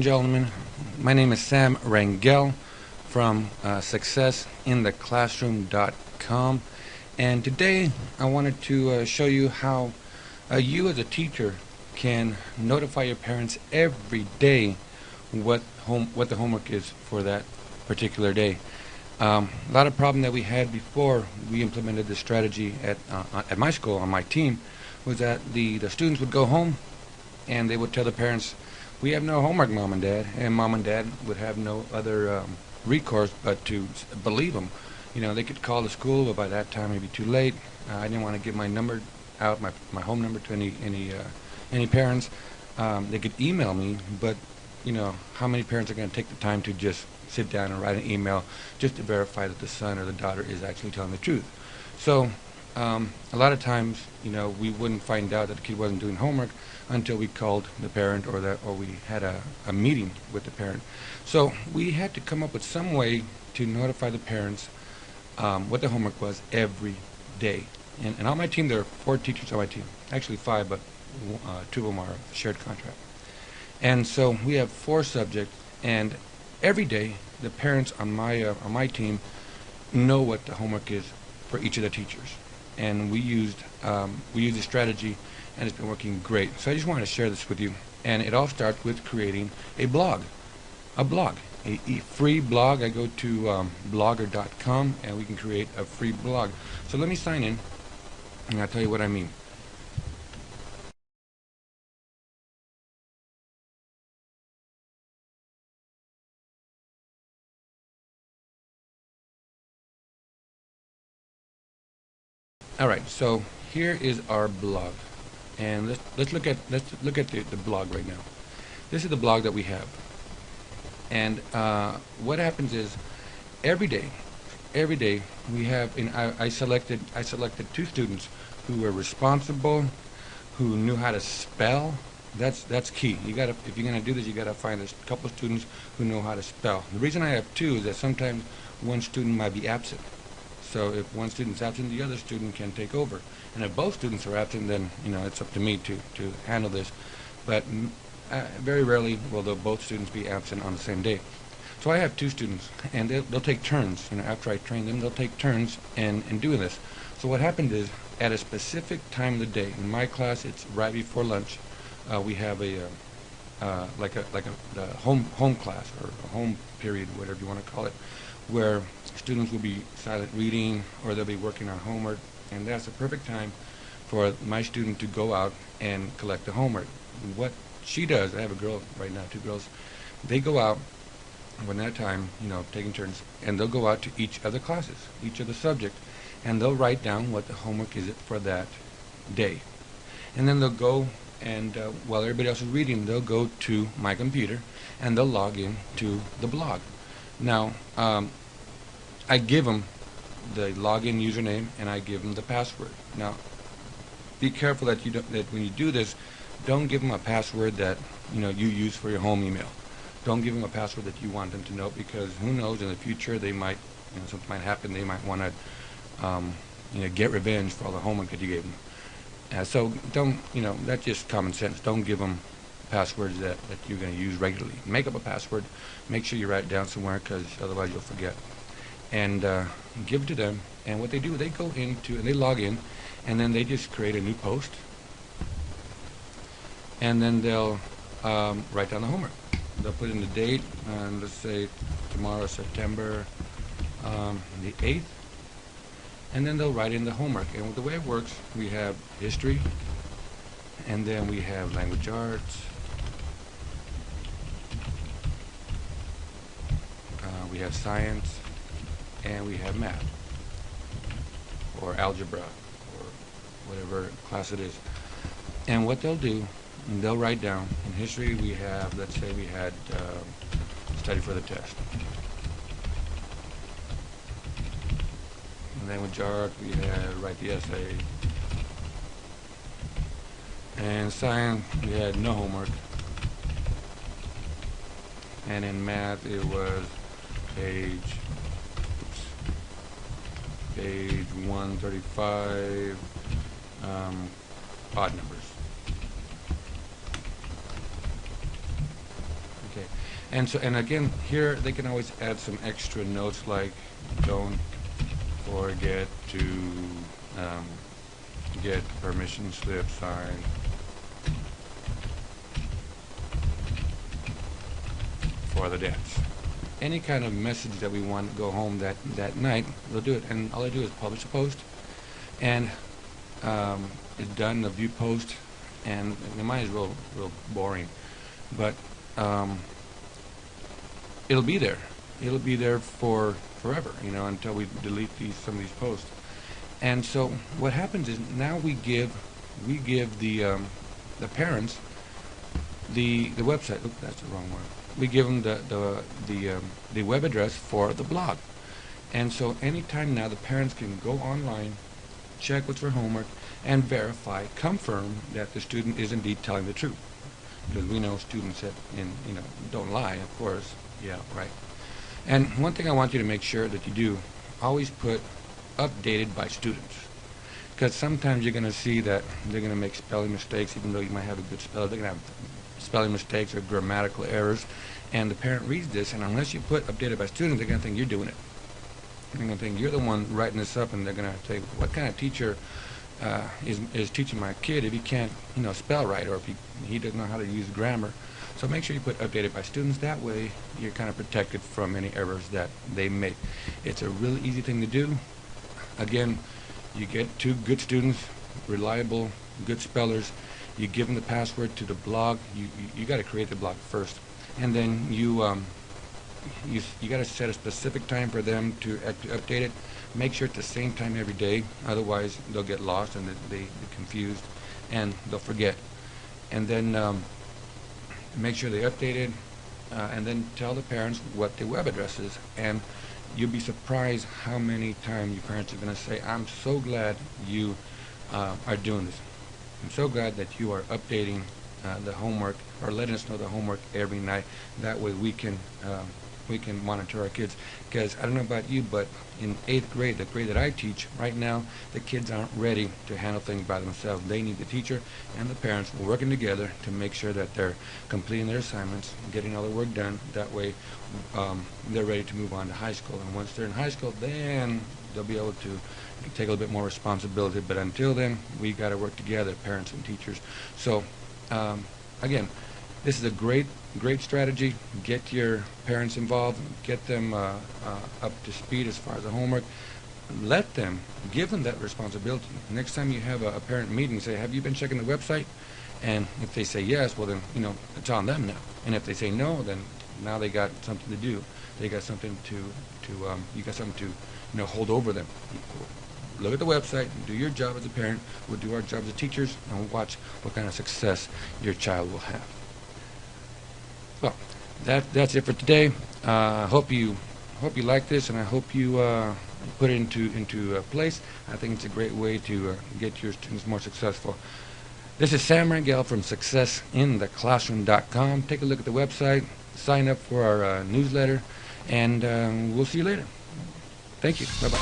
and gentlemen. My name is Sam Rangel from successintheclassroom.com, and today I wanted to show you how you as a teacher can notify your parents every day what the homework is for that particular day. A lot of problem that we had before we implemented this strategy at my school, on my team, was that the students would go home and they would tell the parents, "We have no homework, Mom and Dad," and Mom and Dad would have no other recourse but to believe them. You know, they could call the school, but by that time it'd be too late. I didn't want to give my number out, my home number, to any parents. They could email me, but you know, how many parents are going to take the time to just sit down and write an email just to verify that the son or the daughter is actually telling the truth? So a lot of times, you know, we wouldn't find out that the kid wasn't doing homework until we called the parent, or we had a meeting with the parent. So we had to come up with some way to notify the parents what the homework was every day. And on my team, there are 4 teachers on my team. Actually 5, but 2 of them are a shared contract. And so we have 4 subjects, and every day the parents on my team know what the homework is for each of the teachers. And we used a strategy, and it's been working great. So I just wanted to share this with you. And it all starts with creating a blog, a free blog. I go to blogger.com, and we can create a free blog. So let me sign in, and I'll tell you what I mean. All right, so here is our blog, and let's look at the blog right now. This is the blog that we have, and what happens is every day we have. I selected 2 students who were responsible, who knew how to spell. That's key. If you're gonna do this, you gotta find a couple of students who know how to spell. The reason I have 2 is that sometimes one student might be absent. So if one student's absent, the other student can take over. And if both students are absent, then you know it's up to me to handle this. But very rarely will both students be absent on the same day. So I have 2 students, and they'll take turns. You know, after I train them, they'll take turns in doing this. So what happened is, at a specific time of the day, in my class, it's right before lunch. We have the home class, or a home period, whatever you want to call it, where students will be silent reading, or they'll be working on homework, and that's the perfect time for my student to go out and collect the homework. What she does, I have a girl right now, 2 girls, they go out when that time, you know, taking turns, and they'll go out to each of the classes, each of the subjects, and they'll write down what the homework is for that day. And then they'll go and while everybody else is reading, they'll go to my computer and they'll log in to the blog. Now, I give them the login username, and I give them the password. Now, be careful that when you do this, don't give them a password that you use for your home email. Don't give them a password that you want them to know, because who knows, in the future they might, something might happen. They might want to, get revenge for all the homework that you gave them. So don't, that's just common sense. Don't give them passwords that you're going to use regularly. Make up a password. Make sure you write it down somewhere, because otherwise you'll forget. And give it to them. And what they do, they go into, and they log in, and then they just create a new post. And then they'll write down the homework. They'll put in the date, and let's say tomorrow, September the 8th. And then they'll write in the homework. And the way it works, we have history, and then we have language arts, we have science, and we have math, or algebra, or whatever class it is. And what they'll do, they'll write down, in history we have, let's say we had study for the test. And then with art, we had write the essay. And science, we had no homework. And in math, it was page 135, odd numbers. Okay, And again, here they can always add some extra notes like, don't forget to get permission slip signed for the dance. Any kind of message that we want to go home that night, they'll do it. And all I do is publish a post, and it's done, the view post, and mine is real boring, but it'll be there. It'll be there for forever, until we delete some of these posts. And so what happens is now we give the parents the website. Oop, that's the wrong one. We give them the web address for the blog. And so anytime now the parents can go online, check what's for homework, and verify, confirm that the student is indeed telling the truth. Because we know students that don't lie, of course. Yeah, right. And one thing I want you to make sure that you do, always put updated by students. Because sometimes you're going to see that they're going to make spelling mistakes, even though you might have a good speller. They're going to have spelling mistakes or grammatical errors. And the parent reads this, and unless you put updated by students, they're going to think you're doing it. They're going to think you're the one writing this up, and they're going to say, what kind of teacher is teaching my kid if he can't spell right, or if he doesn't know how to use grammar. So make sure you put updated by students. That way you're kind of protected from any errors that they make. It's a really easy thing to do. Again, you get 2 good students, reliable, good spellers. You give them the password to the blog. You got to create the blog first, and then you got to set a specific time for them to update it. Make sure it's the same time every day, otherwise they'll get lost and they get confused and they'll forget. And then make sure they update it, and then tell the parents what the web address is. And you'll be surprised how many times your parents are going to say, I'm so glad you are doing this. I'm so glad that you are updating the homework, or letting us know the homework every night. That way we can monitor our kids. Because I don't know about you, but in 8th grade, the grade that I teach right now, the kids aren't ready to handle things by themselves. They need the teacher and the parents working together to make sure that they're completing their assignments, getting all their work done. That way they're ready to move on to high school. And once they're in high school, then they'll be able to take a little bit more responsibility. But until then, we got to work together, parents and teachers. So again, this is a great strategy. Get your parents involved, get them up to speed as far as the homework. Give them that responsibility. Next time you have a parent meeting, say, have you been checking the website? And if they say yes, well then, it's on them now. And if they say no, then now they got something to do. They got something you got something to hold over them. Look at the website, do your job as a parent, we'll do our job as teachers, and we'll watch what kind of success your child will have. Well, that's it for today. Hope you like this, and I hope you put it into place. I think it's a great way to get your students more successful. This is Sam Rangel from SuccessInTheClassroom.com. Take a look at the website, sign up for our newsletter, and we'll see you later. Thank you. Bye-bye.